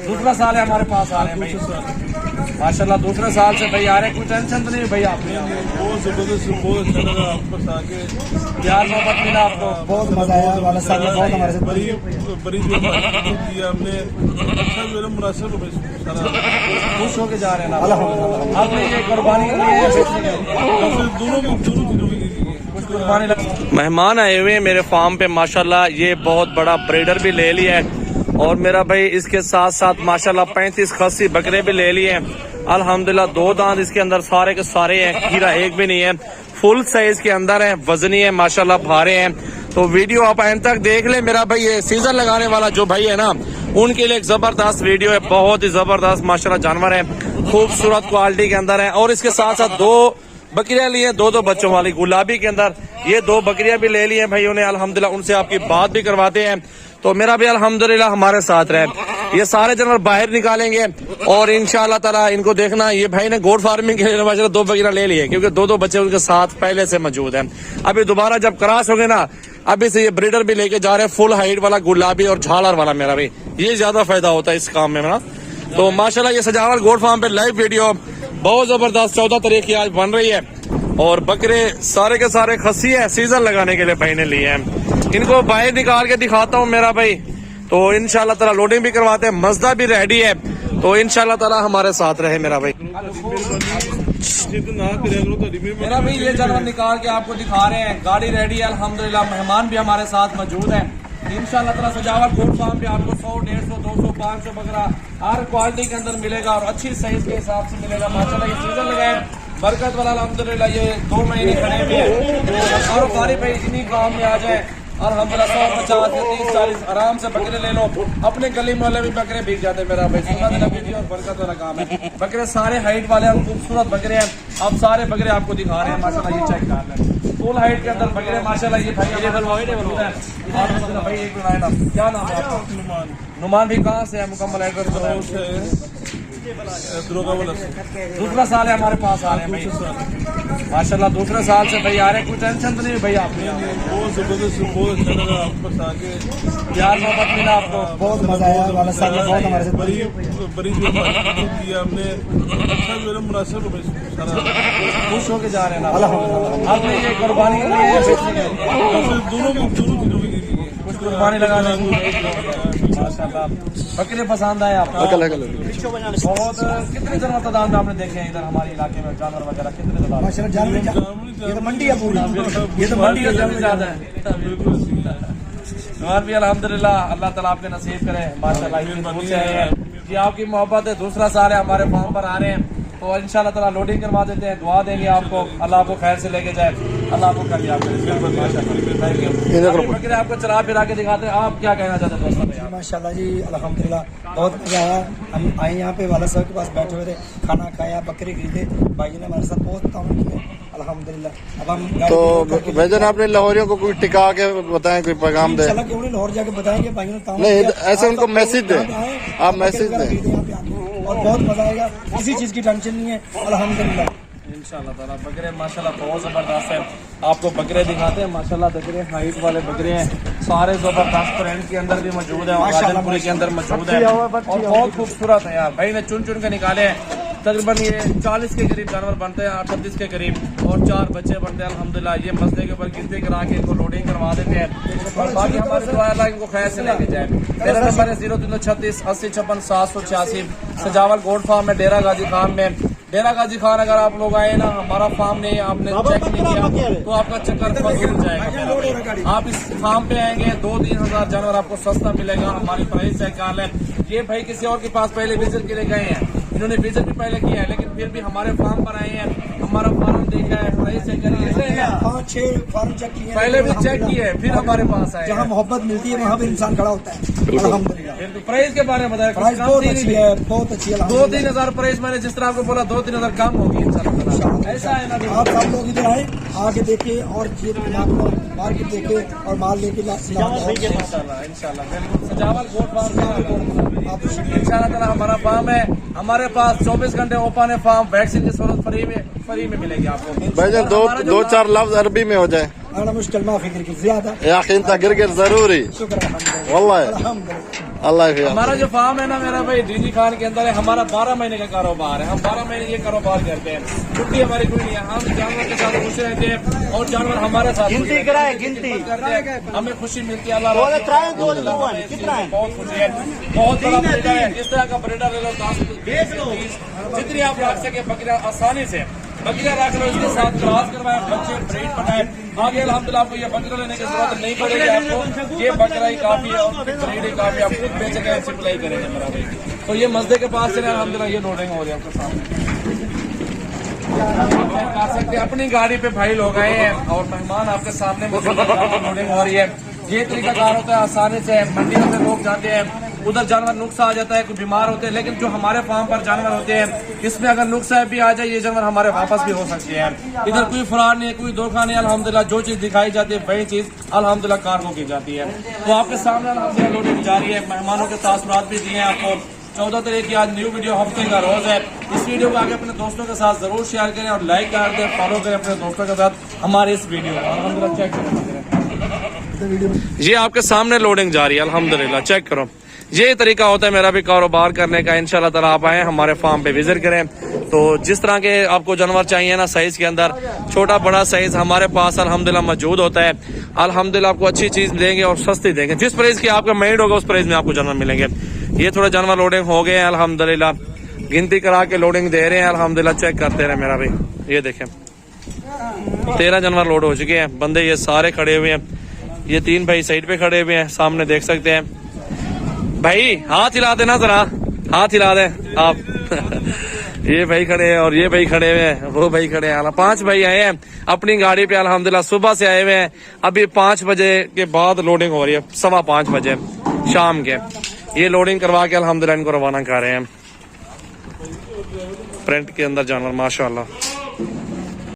दूसरा साल है हमारे पास आ रहे हैं भाई माशाल्लाह। दूसरे साल से भाई आ रहे हैं, कोई टेंशन तो नहीं भाई आपने? बहुत जबरदस्त, बहुत अच्छा लगा आपको आके, प्यार मोहब्बत मिला आपको? बहुत मजा आया, वाला साहब ने बहुत हमारे साथ बड़ी जो किया हमने, अच्छा मेरा मुनासिब खुश होके जा रहे हैं ना आपने ये कुर्बानी के लिए दोनों चीजों की मेहमान आए हुए हैं मेरे फार्म पे माशाल्लाह। ये बहुत बड़ा ब्रीडर भी ले लिया है और मेरा भाई इसके साथ साथ माशाल्लाह 35 खस्सी बकरे भी ले लिए हैं अल्हम्दुलिल्लाह। 2 दांत इसके अंदर सारे के सारे हैं, खीरा एक भी नहीं है, फुल साइज के अंदर है, वजनी है माशाल्लाह, भारे हैं। तो वीडियो आप एंड तक देख ले। मेरा भाई ये सीजन लगाने वाला जो भाई है ना, उनके लिए एक जबरदस्त वीडियो है, बहुत ही जबरदस्त माशाल्लाह जानवर है, खूबसूरत क्वालिटी के अंदर है। और इसके साथ साथ 2 बकरियां ली है, 2 बच्चों वाली गुलाबी के अंदर। ये 2 बकरियां भी ले ली है भाइयों ने अल्हम्दुलिल्लाह, उनसे आपकी बात भी करवाते हैं। तो मेरा भी अल्हम्दुलिल्लाह हमारे साथ रहे। ये सारे जानवर बाहर निकालेंगे और इंशाल्लाह ताला इनको देखना। ये भाई ने गोट फार्मिंग के लिए माशाल्लाह 2 बकरियां ले ली है, क्योंकि 2 बच्चे उनके साथ पहले से मौजूद हैं। अभी दोबारा जब क्रॉस होंगे ना, अभी से ये ब्रीडर भी लेके जा रहे हैं, फुल हाइट वाला गुलाबी और झालर वाला। मेरा भी ये ज्यादा फायदा होता है इस काम में ना। तो माशाल्लाह ये सजावल गोट फार्म पे लाइव वीडियो बहुत जबरदस्त 14 तारीख की आज बन रही है और बकरे सारे के सारे खस्सी है, सीजन लगाने के लिए भाई ने लिए हैं। इनको बाहर निकाल के दिखाता हूँ मेरा भाई। तो इंशाल्लाह ताला लोडिंग भी करवाते हैं, मजदा भी रेडी है। तो इंशाल्लाह ताला हमारे साथ रहे मेरा भाई। मेरा भाई ये जानवर निकाल के आपको दिखा रहे हैं, गाड़ी रेडी है अल्हम्दुलिल्लाह। मेहमान भी हमारे साथ मौजूद हैं इंशाल्लाह ताला। सजावट गोट फार्म पे आपको 100, 150, 200, 500 बकरा हर क्वालिटी के अंदर मिलेगा और अच्छी साइज के हिसाब से मिलेगा माशाल्लाह। ये सीजन लगाए बरकत वाला अल्हम्दुलिल्लाह। ये 2 महीने खड़े हुए हैं और सारे भाई इन्हीं काम में आ जाए अल्हम्दुलिल्लाह। 150, 30, 40 आराम से बकरे ले लो। अपने गली मोहल्ले में बकरे बिक जाते हैं मेरा भाई। सुना देना वीडियो और बरकत वाला काम है। बकरे सारे हाइट वाले और खूबसूरत बकरे हैं। अब सारे बकरे आपको दिखा रहे हैं माशाल्लाह। ये चेक कर लें, फुल हाइट के अंदर बकरे माशाल्लाह। ये भाई भाई एक मिनट, क्या नाम है आपका? नुमान भी कहाँ से है? मुकम्मल एड्रेस। दूसरा साल है हमारे पास आ रहे हैं भाई माशाल्लाह। दूसरे साल से भाई आ रहे हैं, कोई टेंशन तो नहीं भाई आपने? बहुत जबरदस्त, बहुत अच्छा लगा आपको आके, प्यार मोहब्बत मिला आपको? बहुत मजा आया, वाला साहब ने बहुत हमारे साथ बड़ी जो किया हमने, अच्छा मेरा मुनासिब खुश होके जा रहे हैं ना आपने ये कुर्बानी के लिए दोनों चीजों की कुछ कुर्बानी लगाने माशाल्लाह। बकरे पसंद आए आपको? बहुत कितने जानवर तादाद में आपने देखे हैं इधर हमारे इलाके में? जानवर वगैरह कितने तादाद? माशाल्लाह जानवर, ये तो मंडी है पूरी, ये तो मंडी है, जल्दी ज्यादा है। और भी अल्हम्दुलिल्लाह अल्लाह ताला आपके नसीब करे माशाल्लाह। ये आपकी मोहब्बत है। दूसरा साल है हमारे फार्म पर आ रहे हैं तो इंशाल्लाह ताला लोडिंग करवा देते हैं। दुआ देंगे आपको, अल्लाह आपको खैर से लेके जाए, अल्लाह आपको कामयाब करे। बकरे आपको चला फिरा के दिखाते हैं। आप क्या कहना चाहते हैं दोस्तों? माशाल्लाह जी अल्हम्दुलिल्लाह बहुत मजा आया। हम आए यहाँ पे वाला साहब के पास बैठे हुए थे, खाना खाया, बकरे खरीदे, भाई ने हमारे साथ बहुत काम किया अल्हम्दुलिल्लाह। अब हम तो भाईजान आपने लाहौरियों को कोई टिका के बताएं, कोई पैगाम दे? इंशाल्लाह क्यों नहीं, लाहौर जाके बताएंगे भाई ने। नहीं ऐसे उनको मैसेज दें, आप मैसेज दें और बहुत मजा आएगा, किसी चीज की टेंशन नहीं है अल्हम्दुलिल्लाह। इंशाल्लाह ताला बकरे माशाल्लाह बहुत जबरदस्त है। आपको बकरे दिखाते हैं माशाल्लाह। बकरे हाइट वाले बकरे हैं, सारे जबरदस्त प्रिंट के अंदर भी मौजूद है, गाजरपुरी के अंदर मौजूद है और बहुत खूबसूरत है यार। भाई ने चुन चुन के निकाले हैं। तकरीबन ये 40 के करीब जानवर बनते हैं, 38 के करीब, और 4 बच्चे बनते हैं अल्हम्दुलिल्लाह। ये मसले के ऊपर गिनती करा के इनको लोडिंग करवा देते हैं और बाकी हमारे दुआ अल्लाह इनको खैर से लेके जाए। मेरा नंबर है 0336 80 56 786। सजावल गोट फार्म में डेरा गाजी खान में। डेरा गाजी खान अगर आप लोग आए ना, हमारा फार्म नहीं, आपने चेक नहीं किया तो आपका चक्कर फजूल हो जाएगा। आप इस फार्म पे आएंगे 2-3 हजार जानवर आपको सस्ता मिलेगा। हमारी प्राइस चेक कर लें। ये भाई किसी और के पास पहले विजिट के लिए गए हैं, इन्होंने विजिट भी पहले किया है, लेकिन फिर भी हमारे फार्म पर आए हैं, हमारा फार्म देखा है, प्राइस चेक करिए। 5-6 फार्म चेक किए, पहले भी चेक किए, फिर हमारे पास आए। जहाँ मोहब्बत मिलती है वहाँ भी इंसान खड़ा होता है अल्हम्दुलिल्लाह। प्राइस के बारे में बताया, प्राइस बहुत अच्छी है, बहुत अच्छी है। 2-3 हजार प्राइस मैंने जिस तरह आपको बोला 2-3 हजार कम होगी इंशाल्लाह। ऐसा है ना, आप सब लोग इधर आए, आके देखे और मार्केट देखे और माल लेके इंशाल्लाह सजावल गोट फार्म इंशाल्लाह ताला हमारा फार्म है। हमारे पास 24 घंटे ओपन है फार्म। वैक्सीन की जरूरत फ्री में फ्री में मिलेगी आपको। भाईजान दो चार लफ्ज अरबी में हो जाए। अना मुश्किल माफी करके ज्यादा या खिंता गिरगिर जरूरी शुक्र अल्हम्दुलिल्लाह वल्लाह अल्हम्दुलिल्लाह। अल्लाह हिफाज़। हमारा जो फार्म है ना मेरा भाई डीजी खान के अंदर है, हमारा 12 महीने का कारोबार है। हम 12 महीने ये कारोबार करते हैं, छुट्टी हमारी कोई नहीं है। हम जानवर के साथ खुश रहते हैं और जानवर हमारे साथ गिनती करते हैं, हमें खुशी मिलती है। अल्लाह बहुत खुशी है, बहुत बड़ा ब्रीडर है। इस तरह का ब्रीडर ले लो 10 जितनी आप रख सके बकरियां आसानी से बकरियां रख लो, इसके साथ क्रॉस करवाए, बच्चे ब्रीड बनाए। आगे अल्हम्दुलिल्लाह आपको ये बकरा लेने की जरूरत नहीं पड़ेगी। आपको ये बकरा ही काफी है और ब्रीड ही काफी, आप खुद बेचेंगे सप्लाई करेंगे मेरा भाई। तो ये मस्जिद के पास से अल्हम्दुलिल्लाह ये लोडिंग हो रही है आपके सामने कर सकते हैं। अपनी गाड़ी पे भाई लोग आए हैं और मेहमान आपके सामने लोडिंग हो रही है। ये तरीका कार होता है, आसानी से मंडियों में लोग जाते हैं, उधर जानवर नुक्स आ जाता है, कोई बीमार होते हैं, लेकिन जो हमारे फार्म पर जानवर होते हैं इसमें अगर नुक्स भी आ जाए ये जानवर हमारे वापस भी हो सकते हैं। इधर कोई फ्रॉड नहीं है, कोई धोखा नहीं। अल्हम्दुलिल्लाह जो चीज दिखाई जाती है वही चीज अल्हम्दुलिल्लाह कार्गो की जाती है। तो आपके सामने अल्हम्दुलिल्लाह लोडिंग जारी है। मेहमानों के तासुरात भी दिए हैं आपको। 14 तारीख की आज न्यू वीडियो, हफ्ते का रोज है। इस वीडियो को आगे अपने दोस्तों के साथ जरूर शेयर करें और लाइक कर दें, फॉलो करें अपने दोस्तों के साथ हमारे इस वीडियो को। अल्हम्दुलिल्लाह चेक करें, ये आपके सामने लोडिंग जारी है। अल्हम्दुलिल्लाह चेक करो, ये तरीका होता है मेरा भी कारोबार करने का। इंशाल्लाह ताला आप आए हमारे फार्म पे विजिट करें। तो जिस तरह के आपको जानवर चाहिए ना साइज के अंदर, छोटा बड़ा साइज हमारे पास अल्हम्दुलिल्लाह मौजूद होता है। अल्हम्दुलिल्लाह आपको अच्छी चीज देंगे और सस्ती देंगे। जिस प्राइस की आपका माइंड होगा उस प्राइस में आपको जानवर मिलेंगे। ये थोड़ा जानवर लोडिंग हो गए हैं अल्हम्दुलिल्लाह, गिनती करा के लोडिंग दे रहे हैं अल्हम्दुलिल्लाह। चेक करते रहे मेरा भाई, ये देखें 13 जानवर लोड हो चुके हैं। बंदे ये सारे खड़े हुए हैं, ये 3 भाई साइड पे खड़े हुए हैं, सामने देख सकते हैं। भाई हाथ हिला देना जरा, हाथ हिला दे आप ये भाई खड़े हैं और ये भाई खड़े हुए हैं, वो भाई खड़े हैं। 5 भाई आए हैं अपनी गाड़ी पे अल्हम्दुलिल्लाह, सुबह से आए हुए हैं। अभी 5 बजे के बाद लोडिंग हो रही है, 5:15 बजे शाम के। ये लोडिंग करवा के अल्हम्दुलिल्लाह इनको रवाना कर रहे हैं। प्रिंट के अंदर जानवर माशाल्लाह।